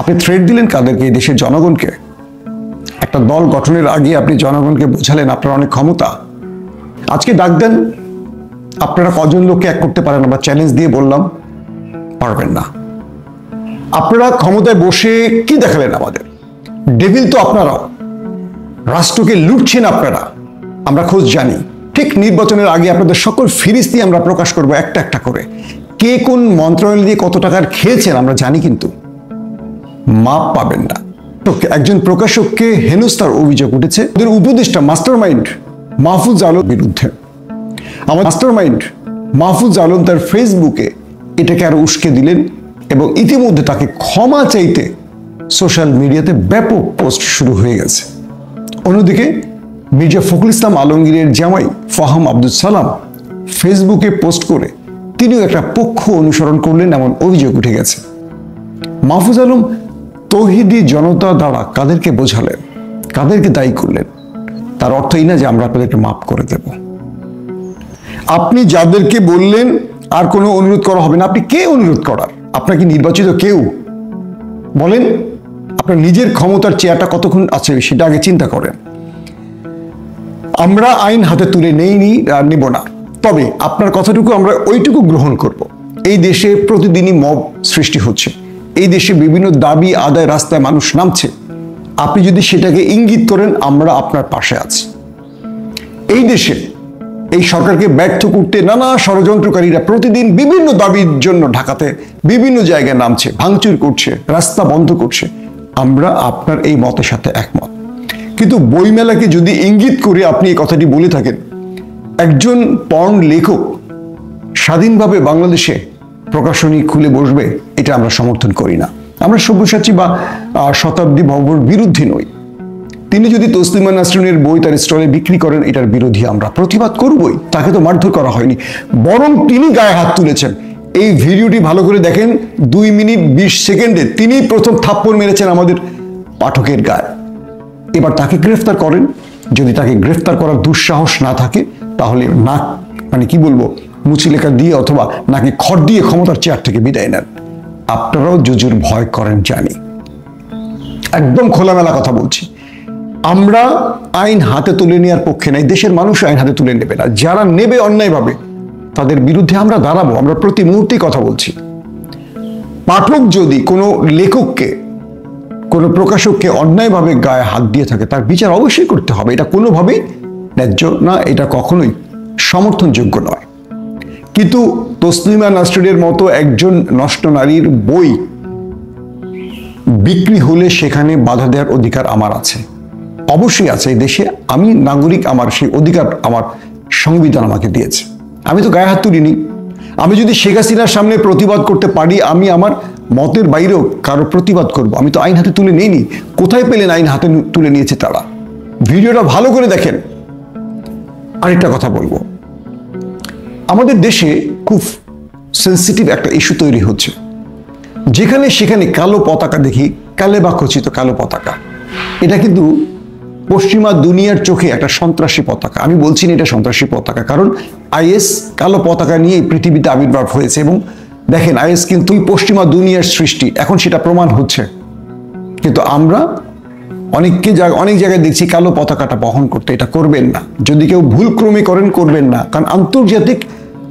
আপনি থ্রেট দিলেন কাদেরকে? এই দেশের জনগণকে। একটা দল গঠনের আগে আপনি জনগণকে বোঝালেন আপনার অনেক ক্ষমতা। আজকে ডাক দেন, আপনারা কজন লোককে এক করতে পারেন? আমরা চ্যালেঞ্জ দিয়ে বললাম পারবেন না। আপনারা ক্ষমতায় বসে কি দেখালেন আমাদের? ডেভিল তো আপনারাও, রাষ্ট্রকে লুটছেন আপনারা, আমরা খোঁজ জানি। ঠিক নির্বাচনের আগে আপনাদের সকল ফিরিস্তি আমরা প্রকাশ করব একটা একটা করে। কে কোন মন্ত্রণালয় দিয়ে কত টাকার খেয়েছেন আমরা জানি, কিন্তু মাপ পাবেন না। একজন প্রকাশককে হেনস্থার অভিযোগ উঠেছে ওদের উপদেষ্টা মাস্টারমাইন্ড মাহফুজ আলম বিরুদ্ধে। আমার মাস্টারমাইন্ড মাহফুজ আলম তার ফেসবুকে এটাকে আরো উস্কে দিলেন এবং ইতিমধ্যে তাকে ক্ষমা চাইতে সোশ্যাল মিডিয়াতে ব্যাপক পোস্ট শুরু হয়ে গেছে। অন্যদিকে মির্জা ফখরুল ইসলাম আলমগীরের জামাই ফাহাম আব্দুল সালাম ফেসবুকে পোস্ট করে তিনিও একটা পক্ষ অনুসরণ করলেন এমন অভিযোগ উঠে গেছে। মাহফুজ আলম তৌহিদি জনতা দ্বারা কাদেরকে বোঝালেন, কাদেরকে দায়ী করলেন? তার অর্থ এই না যে আমরা আপনাদেরকে মাফ করে দেব। আপনি যাদেরকে বললেন আর কোনো অনুরোধ করা হবে না, আপনি কে অনুরোধ করার? আপনার কি নির্বাচিত কেউ? বলেন, আপনার নিজের ক্ষমতার চেয়ারটা কতক্ষণ আছে সেটা আগে চিন্তা করেন। আমরা আইন হাতে তুলে নেব না, তবে আপনার কথাটুকু আমরা ওইটুকু গ্রহণ করব। এই দেশে প্রতিদিনই মব সৃষ্টি হচ্ছে, এই দেশে বিভিন্ন দাবি আদায় রাস্তায় মানুষ নামছে। আপনি যদি সেটাকে ইঙ্গিত করেন আমরা আপনার পাশে আছি। এই দেশে এই সরকারকে ব্যর্থ করতে নানা ষড়যন্ত্রকারীরা প্রতিদিন বিভিন্ন দাবির জন্য ঢাকাতে বিভিন্ন জায়গায় নামছে, ভাঙচুর করছে, রাস্তা বন্ধ করছে। আমরা আপনার এই মতের সাথে একমত, কিন্তু বইমেলাকে যদি ইঙ্গিত করে আপনি এই কথাটি বলে থাকেন, একজন পর্ন লেখক স্বাধীনভাবে বাংলাদেশে প্রকাশনী খুলে বসবে, এটা আমরা সমর্থন করি না। আমরা সব্যসাচী বা শতাব্দী ভবনের বিরুদ্ধে নই। তিনি যদি তসলিমা নাসরিনের বই তার স্টলে বিক্রি করেন, এটার বিরোধী আমরা প্রতিবাদ করবই। তাকে তো মারধর করা হয়নি, বরং তিনি গায়ে হাত তুলেছেন। এই ভিডিওটি ভালো করে দেখেন, 2 মিনিট 20 সেকেন্ডে তিনি প্রথম থাপ্পড় মেরেছেন আমাদের পাঠকের গায়ে। এবার তাকে গ্রেফতার করেন। যদি তাকে গ্রেফতার করার দুঃসাহস না থাকে, তাহলে নাক কি বলবো, মুচিলেখা দিয়ে অথবা নাকি খড় দিয়ে ক্ষমতার চেয়ার থেকে বিদায় নেন। আপনারাও জুজুর ভয় করেন জানি, একদম খোলামেলা কথা বলছি। আমরা আইন হাতে তুলে নেওয়ার পক্ষে নাই, দেশের মানুষ আইন হাতে তুলে নেবে না। যারা নেবে অন্যায়ভাবে তাদের বিরুদ্ধে আমরা দাঁড়াবো। আমরা প্রতি মুহূর্তেই কথা বলছি। পাঠক যদি কোনো লেখককে, কোনো প্রকাশককে অন্যায়ভাবে গায়ে হাত দিয়ে থাকে, তার বিচার অবশ্যই করতে হবে। এটা কোনোভাবেই ন্যায্য না, এটা কখনোই সমর্থনযোগ্য নয়। কিন্তু তসলিমা নাসরিনের মতো একজন নষ্ট নারীর বই বিক্রি হলে সেখানে বাধা দেওয়ার অধিকার আমার আছে, অবশ্যই আছে। এই দেশে আমি নাগরিক, আমার সেই অধিকার আমার সংবিধান আমাকে দিয়েছে। আমি তো গায়ে হাত তুলিনি। আমি যদি শেখ হাসিনার সামনে প্রতিবাদ করতে পারি, আমি আমার মতের বাইরেও কারো প্রতিবাদ করব। আমি তো আইন হাতে তুলে নিইনি। কোথায় পেলেন আইন হাতে তুলে নিয়েছে তারা? ভিডিওটা ভালো করে দেখেন। আরেকটা কথা বলবো, আমাদের দেশে খুব সেন্সিটিভ একটা ইস্যু তৈরি হচ্ছে। যেখানে সেখানে কালো পতাকা দেখি, কালেবা খচিত কালো পতাকা। এটা কিন্তু পশ্চিমা দুনিয়ার চোখে একটা সন্ত্রাসী পতাকা। আমি বলছি না এটা সন্ত্রাসী পতাকা, কারণ আইএস কালো পতাকা নিয়ে পৃথিবীতে আবির্ভাব হয়েছে। এবং দেখেন, আইএস কিন্তু পশ্চিমা দুনিয়ার সৃষ্টি, এখন সেটা প্রমাণ হচ্ছে। কিন্তু আমরা অনেক জায়গায় দেখছি কালো পতাকাটা বহন করতে। এটা করবেন না। যদি কেউ ভুলক্রমে করেন, করবেন না, কারণ আন্তর্জাতিক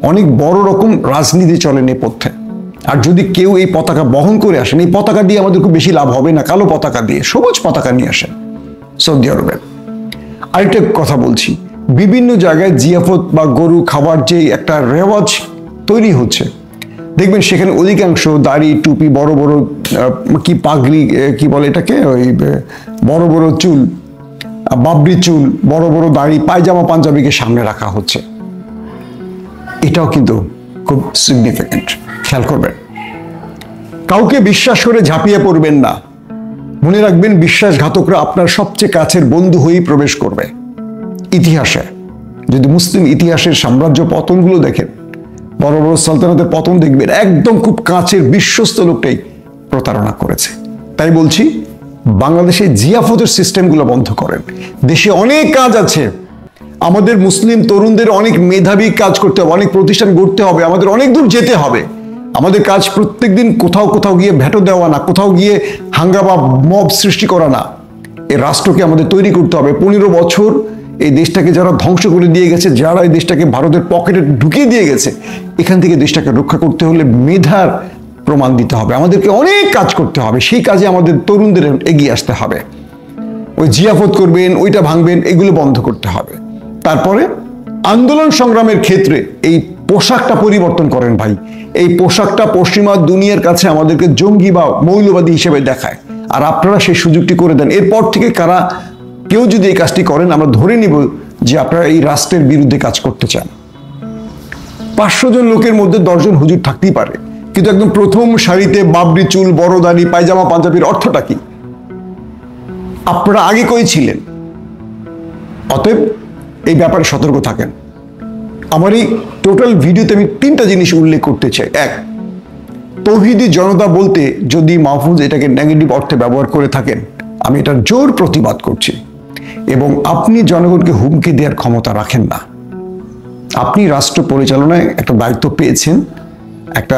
অনেক বড় রকম রাজনীতি চলে নেপথ্যে। আর যদি কেউ এই পতাকা বহন করে আসেন, এই পতাকা দিয়ে আমাদের খুব বেশি লাভ হবে না। কালো পতাকা দিয়ে, সবুজ পতাকা নিয়ে আসেন সৌদি আরবের। আরেকটা কথা বলছি, বিভিন্ন জায়গায় জিয়াফত বা গরু খাবার যে একটা রেওয়াজ তৈরি হচ্ছে, দেখবেন সেখানে অধিকাংশ দাড়ি, টুপি, বড় বড় কি পাগড়ি কি বলে এটাকে, ওই বড় বড় চুল, বাবরি চুল, বড় বড় দাড়ি, পায়জামা পাঞ্জাবিকে সামনে রাখা হচ্ছে। এটাও কিন্তু খুব সিগনিফিক্যান্ট, খেয়াল করবেন। কাউকে বিশ্বাস করে ঝাঁপিয়ে পড়বেন না। মনে রাখবেন, বিশ্বাসঘাতকরা আপনার সবচেয়ে কাছের বন্ধু হয়েই প্রবেশ করবে। ইতিহাসে যদি মুসলিম ইতিহাসের সাম্রাজ্য পতনগুলো দেখেন, বড় বড় সালতানাতের পতন দেখবেন, একদম খুব কাছের বিশ্বস্ত লোকটাই প্রতারণা করেছে। তাই বলছি, বাংলাদেশে জিয়াফতের সিস্টেমগুলো বন্ধ করেন। দেশে অনেক কাজ আছে। আমাদের মুসলিম তরুণদের অনেক মেধাবী কাজ করতে হবে, অনেক প্রতিষ্ঠান গড়তে হবে, আমাদের অনেক দূর যেতে হবে। আমাদের কাজ প্রত্যেকদিন কোথাও কোথাও গিয়ে ভেটো দেওয়া না, কোথাও গিয়ে হাঙ্গামা মব সৃষ্টি করা না। এই রাষ্ট্রকে আমাদের তৈরি করতে হবে। 15 বছর এই দেশটাকে যারা ধ্বংস করে দিয়ে গেছে, যারা এই দেশটাকে ভারতের পকেটে ঢুকিয়ে দিয়ে গেছে, এখান থেকে দেশটাকে রক্ষা করতে হলে মেধার প্রমাণ দিতে হবে। আমাদেরকে অনেক কাজ করতে হবে, সেই কাজে আমাদের তরুণদের এগিয়ে আসতে হবে। ওই জিয়াফত করবেন, ওইটা ভাঙবেন, এগুলো বন্ধ করতে হবে। তারপরে আন্দোলন সংগ্রামের ক্ষেত্রে এই পোশাকটা পরিবর্তন করেন ভাই। এই পোশাকটা পশ্চিমা দুনিয়ার কাছে আমাদেরকে জঙ্গি বা মৌলবাদী হিসেবে দেখায়, আর আপনারা সেই সুযোগটি করে দেন। এরপর থেকে কেউ যদি এই কাজটি করেন, আমরা ধরে নিব যে আপনারা এই রাষ্ট্রের বিরুদ্ধে কাজ করতে চান। 500 জন লোকের মধ্যে 10 জন হুজুর থাকতেই পারে, কিন্তু একদম প্রথম সারিতে বাবরি চুল, বড় দাড়ি, পায়জামা পাঞ্জাবির অর্থটা কি? আপনারা আগে কই ছিলেন? অতএব এই ব্যাপারে সতর্ক থাকেন। আমার এই টোটাল ভিডিওতে আমি 3টা জিনিস উল্লেখ করতে চাই। 1, তৌহিদি জনতা বলতে যদি মাহফুজ এটাকে নেগেটিভ অর্থে ব্যবহার করে থাকেন, আমি এটার জোর প্রতিবাদ করছি। এবং আপনি জনগণকে হুমকি দেওয়ার ক্ষমতা রাখেন না। আপনি রাষ্ট্র পরিচালনায় একটা দায়িত্ব পেয়েছেন একটা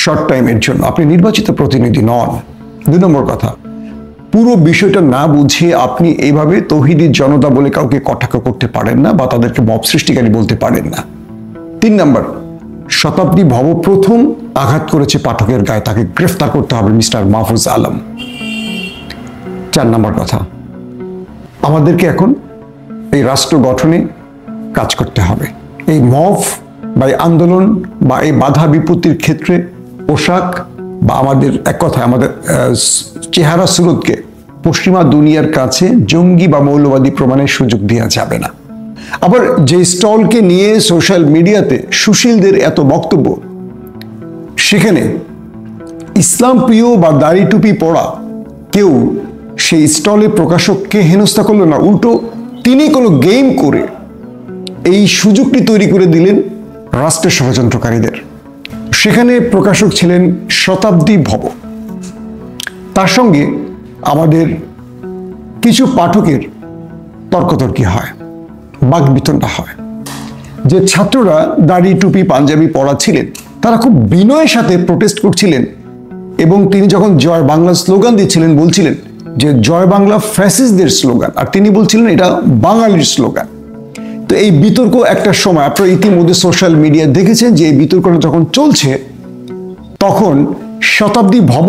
শর্ট টাইমের জন্য, আপনি নির্বাচিত প্রতিনিধি নন। 2 নম্বর কথা, পুরো বিষয়টা না বুঝে আপনি এইভাবে তৌহিদি জনতা বলে কাউকে কটাক্ষ করতে পারেন না, বা তাদেরকে মব সৃষ্টিকারী বলতে পারেন না। 3 নম্বর, শতাব্দী ভব প্রথম আঘাত করেছে পাঠকের গায়ে, তাকে গ্রেফতার করতে হবে, মিস্টার মাহফুজ আলম। 4 নম্বর কথা, আমাদেরকে এখন এই রাষ্ট্র গঠনে কাজ করতে হবে। এই মব বা আন্দোলন বা এই বাধা বিপত্তির ক্ষেত্রে পোশাক বা আমাদের এক কথায় আমাদের চেহারা সুরতকে পশ্চিমা দুনিয়ার কাছে জঙ্গি বা মৌলবাদী প্রমাণের সুযোগ দেওয়া যাবে না। আবার যে স্টলকে নিয়ে সোশ্যাল মিডিয়াতে সুশীলদের এত বক্তব্য, সেখানে ইসলাম প্রিয় বা দাড়ি টুপি পরা কেউ সেই স্টলের প্রকাশককে হেনস্থা করলো না, উল্টো তিনি কোনো গেম করে এই সুযোগটি তৈরি করে দিলেন রাষ্ট্রের ষড়যন্ত্রকারীদের। সেখানে প্রকাশক ছিলেন শতাব্দী ভব। তার সঙ্গে আমাদের কিছু পাঠকের তর্কতর্কি হয়, বাকবিতণ্ডা হয়। যে ছাত্ররা দাড়ি টুপি পাঞ্জাবি পরা ছিলেন, তারা খুব বিনয়ের সাথে প্রোটেস্ট করছিলেন, এবং তিনি যখন জয় বাংলা স্লোগান দিচ্ছিলেন বলছিলেন যে জয় বাংলা ফ্যাসিস্টদের স্লোগান, আর তিনি বলছিলেন এটা বাঙালির স্লোগান। তো এই বিতর্ক একটা সময়, আপনারা ইতিমধ্যে সোশ্যাল মিডিয়া দেখেছেন যে এই বিতর্কটা যখন চলছে, তখন শতাব্দী ভব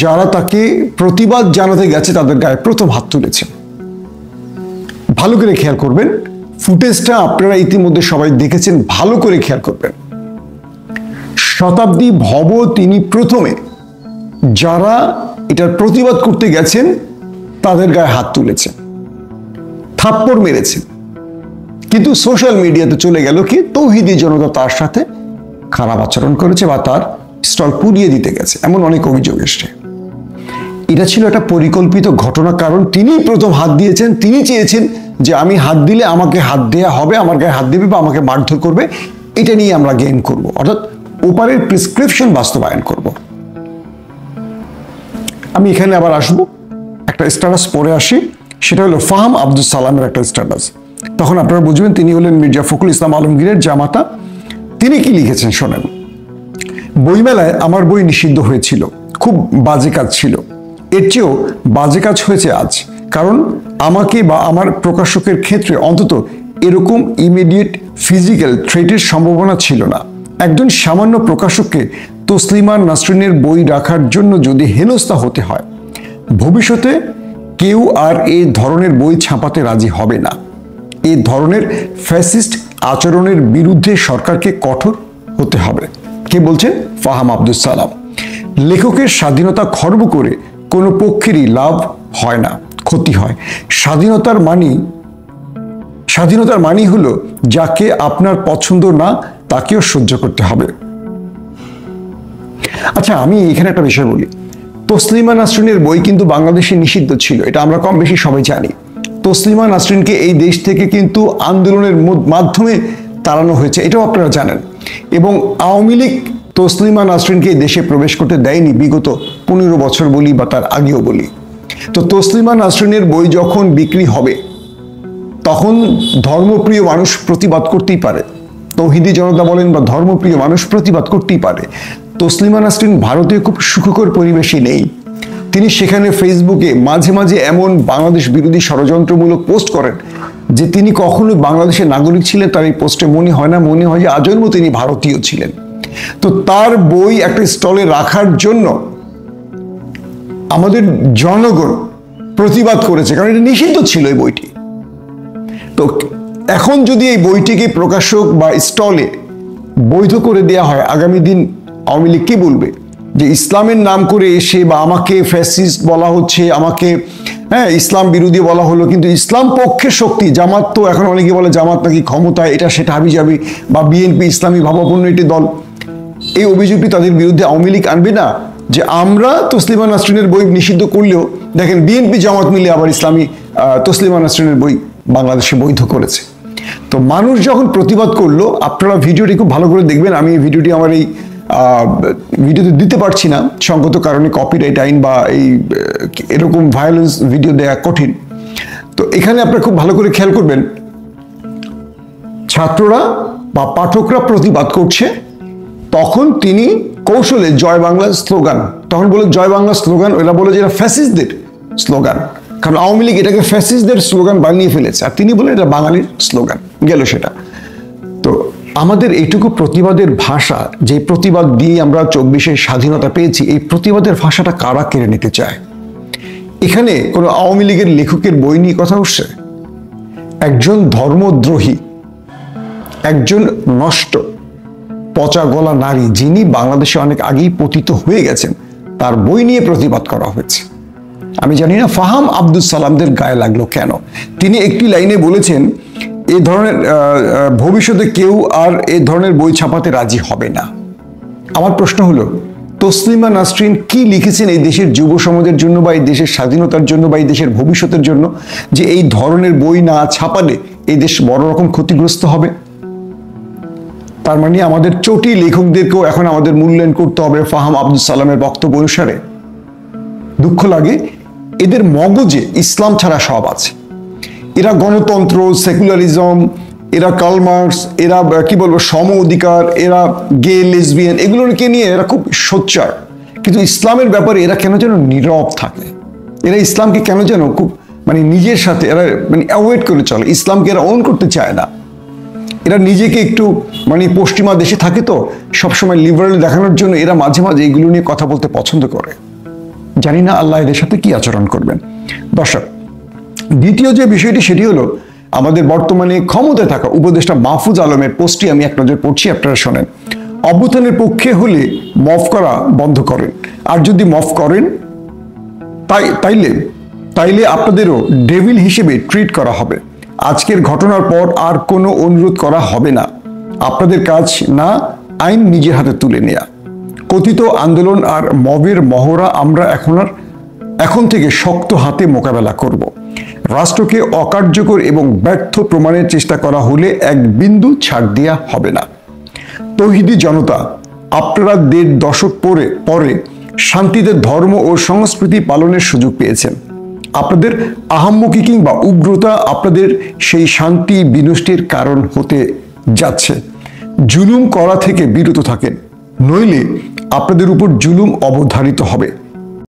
যারা তাকে প্রতিবাদ জানাতে গেছে তাদের গায়ে প্রথম হাত তুলেছে। ভালো করে খেয়াল করবেন, ফুটেজটা আপনারা ইতিমধ্যে সবাই দেখেছেন, ভালো করে খেয়াল করবেন। শতাব্দী ভব তিনি প্রথমে যারা এটার প্রতিবাদ করতে গেছেন তাদের গায়ে হাত তুলেছেন, থাপ্পড় মেরেছেন। কিন্তু সোশ্যাল মিডিয়াতে চলে গেল কি তৌহিদি জনতা তার সাথে খারাপ আচরণ করেছে বা তার স্টল পুড়িয়ে দিতে গেছে, এমন অনেক অভিযোগ এসছে। এটা ছিল একটা পরিকল্পিত ঘটনা, কারণ তিনি প্রথম হাত দিয়েছেন, তিনি চেয়েছেন যে আমি হাত দিলে আমাকে হাত দেয়া হবে, আমার গায়ে হাত দেবে বা আমাকে মারধর করবে, এটা নিয়ে আমরা গেম করব, অর্থাৎ ওপারের প্রেসক্রিপশন বাস্তবায়ন করব। আমি এখানে আবার আসবো, একটা স্ট্যাটাস পড়ে আসি, সেটা হলো ফাহাম আব্দুল সালামের একটা স্ট্যাটাস। তখন আপনারা বুঝবেন তিনি হলেন মির্জা ফখরুল ইসলাম আলমগীরের জামাতা। তিনি কি লিখেছেন শোনেন। বইমেলায় আমার বই নিষিদ্ধ হয়েছিল, খুব বাজে কাজ ছিল, এর চেয়েও বাজে কাজ হয়েছে আজ, কারণ আমাকে বা আমার প্রকাশকের ক্ষেত্রে অন্তত এরকম ইমিডিয়েট ফিজিক্যাল থ্রেটের সম্ভাবনা ছিল না। একজন সামান্য প্রকাশককে তসলিমা নাসরিনের বই রাখার জন্য যদি হেনস্থা হতে হয়, ভবিষ্যতে কেউ আর এই ধরনের বই ছাপাতে রাজি হবে না। এই ধরনের ফ্যাসিস্ট আচরণের বিরুদ্ধে সরকারকে কঠোর হতে হবে। কে বলছেন? ফাহাম আব্দুল সালাম। লেখকের স্বাধীনতা খর্ব করে কোনো পক্ষেরই লাভ হয় না, ক্ষতি হয়। স্বাধীনতার মানি হলো যাকে আপনার পছন্দ না তাকেও সহ্য করতে হবে। আচ্ছা, আমি এখানে একটা বিষয় বলি, তসলিমা নাসরিনের বই কিন্তু বাংলাদেশে নিষিদ্ধ ছিল, এটা আমরা কম বেশি সবাই জানি। তসলিমা নাসরিনকে এই দেশ থেকে কিন্তু আন্দোলনের মাধ্যমে তাড়ানো হয়েছে, এটাও আপনারা জানেন। এবং আওয়ামী লীগ তসলিমা নাসরিনকে এই দেশে প্রবেশ করতে দেয়নি বিগত 15 বছর বলি বা তার আগেও বলি। তো তসলিমা নাসরিনের বই যখন বিক্রি হবে, তখন ধর্মপ্রিয় মানুষ প্রতিবাদ করতেই পারে। তৌহিদি জনতা বলেন বা ধর্মপ্রিয় মানুষ প্রতিবাদ করতেই পারে। তসলিমা নাসরিন ভারতীয় খুব সুখকর পরিবেশে নেই। তিনি সেখানে ফেসবুকে মাঝে মাঝে এমন বাংলাদেশ বিরোধী ষড়যন্ত্রমূলক পোস্ট করেন যে তিনি কখনো বাংলাদেশের নাগরিক ছিলেন তার এই পোস্টে মনে হয় না, মনে হয় যে আজন্ম তিনি ভারতীয় ছিলেন। তো তার বই একটা স্টলে রাখার জন্য আমাদের জনগণ প্রতিবাদ করেছে, কারণ এটা নিষিদ্ধ ছিল এই বইটি। তো এখন যদি এই বইটিকে প্রকাশক বা স্টলে বৈধ করে দেওয়া হয়, আগামী দিন আওয়ামী লীগ কি বলবে? যে ইসলামের নাম করে এসে বা আমাকে ফ্যাসিস্ট বলা হচ্ছে, আমাকে ইসলাম বিরোধী বলা হলো, কিন্তু ইসলাম পক্ষের শক্তি জামাত, তো এখন অনেকে বলে জামাত নাকি ক্ষমতায়, এটা সেটা হাবিজাবি, বা বিএনপি ইসলামী ভাবাপন্ন একটি দল। এই অভিযোগটি তাদের বিরুদ্ধে আওয়ামী লীগ আনবে না যে আমরা তসলিমা নাসরিনের বই নিষিদ্ধ করলেও দেখেন বিএনপি জামাত মিলে আবার ইসলামী তসলিমা নাসরিনের বই বাংলাদেশে বৈধ করেছে। তো মানুষ যখন প্রতিবাদ করলো, আপনারা ভিডিওটি খুব ভালো করে দেখবেন। আমি এই ভিডিওটি আমার এই ভিডিওতে দিতে পারছি না সঙ্গত কারণে, কপিরাইট আইন বা এই এরকম ভায়োলেন্স ভিডিও দেওয়া কঠিন। তো এখানে আপনারা খুব ভালো করে খেয়াল করবেন, ছাত্ররা বা পাঠকরা প্রতিবাদ করছে, তখন তিনি কৌশলে জয় বাংলা স্লোগান, তখন বলে জয় বাংলা স্লোগান, ওরা বলে যে এটা ফ্যাসিস্টদের স্লোগান, কারণ আওয়ামী লীগ এটাকে ফ্যাসিস্টদের স্লোগান বানিয়ে ফেলেছে, আর তিনি বলেন এটা বাঙালির স্লোগান, গেল সেটা। তো আমাদের এইটুকু প্রতিবাদের ভাষা, যে প্রতিবাদ দিয়ে আমরা 24-এর স্বাধীনতা পেয়েছি, এই প্রতিবাদের ভাষাটা কারা কেড়ে নিতে চায়? এখানে কোনো আওয়ামী লীগের লেখকের বই নিয়ে কথা উঠছে? একজন ধর্মদ্রোহী, একজন নষ্ট পচা গলা নারী, যিনি বাংলাদেশে অনেক আগেই পতিত হয়ে গেছেন, তার বই নিয়ে প্রতিবাদ করা হয়েছে। আমি জানি না ফাহাম আব্দুল সালামদের গায়ে লাগলো কেন। তিনি একটি লাইনে বলেছেন এই ধরনের ভবিষ্যতে কেউ আর এই ধরনের বই ছাপাতে রাজি হবে না। আমার প্রশ্ন হলো, তসলিমা নাসরিন কি লিখেছেন এই দেশের যুব সমাজের জন্য, বা এই দেশের স্বাধীনতার জন্য, বা এই দেশের ভবিষ্যতের জন্য, যে এই ধরনের বই না ছাপালে এই দেশ বড় রকম ক্ষতিগ্রস্ত হবে? তার মানে আমাদের চটি লেখকদেরকেও এখন আমাদের মূল্যায়ন করতে হবে ফাহাম আব্দুল সালামের বক্তব্য অনুসারে। দুঃখ লাগে, এদের মগজে ইসলাম ছাড়া সব আছে। এরা গণতন্ত্র, সেকুলারিজম, এরা কার্ল মার্কস, এরা কি বলবো সম অধিকার, এরা গে লেসবিয়ান, এগুলোকে নিয়ে এরা খুব সোচ্চার, কিন্তু ইসলামের ব্যাপারে এরা কেন যেন নীরব থাকে। এরা ইসলামকে কেন যেন খুব নিজের সাথে এরা অ্যাভয়েড করে চলে, ইসলামকে এরা ওন করতে চায় না। এরা নিজেকে একটু পশ্চিমা দেশে থাকে, তো সবসময় লিবারেল দেখানোর জন্য এরা মাঝে মাঝে এগুলো নিয়ে কথা বলতে পছন্দ করে। জানি না আল্লাহ এদের সাথে কি আচরণ করবেন। দর্শক, দ্বিতীয় যে বিষয়টি সেটি হলো আমাদের বর্তমানে ক্ষমতায় থাকা উপদেষ্টা মাহফুজ আলমের পোস্টটি আমি এক নজর পড়ছি, আপনারা শোনেন। অভ্যুত্থানের পক্ষে হলে মাফ করা বন্ধ করেন, আর যদি মাফ করেন তাইলে আপনাদেরও ডেভিল হিসেবে ট্রিট করা হবে। আজকের ঘটনার পর আর কোনো অনুরোধ করা হবে না। আপনাদের কাজ না আইন নিজের হাতে তুলে নেয়া। কথিত আন্দোলন আর মবের মহড়া আমরা এখন থেকে শক্ত হাতে মোকাবেলা করব। রাষ্ট্রকে অকার্যকর এবং ব্যর্থ প্রমাণের চেষ্টা করা হলে এক বিন্দু ছাড় দেওয়া হবে না। তৌহিদি জনতা, আপনারা 1.5 দশক পরে শান্তিতে ধর্ম ও সংস্কৃতি পালনের সুযোগ পেয়েছেন। আপনাদের আহাম্মকি কিংবা উগ্রতা আপনাদের সেই শান্তি বিনষ্টের কারণ হতে যাচ্ছে। জুলুম করা থেকে বিরত থাকেন, নইলে আপনাদের উপর জুলুম অবধারিত হবে।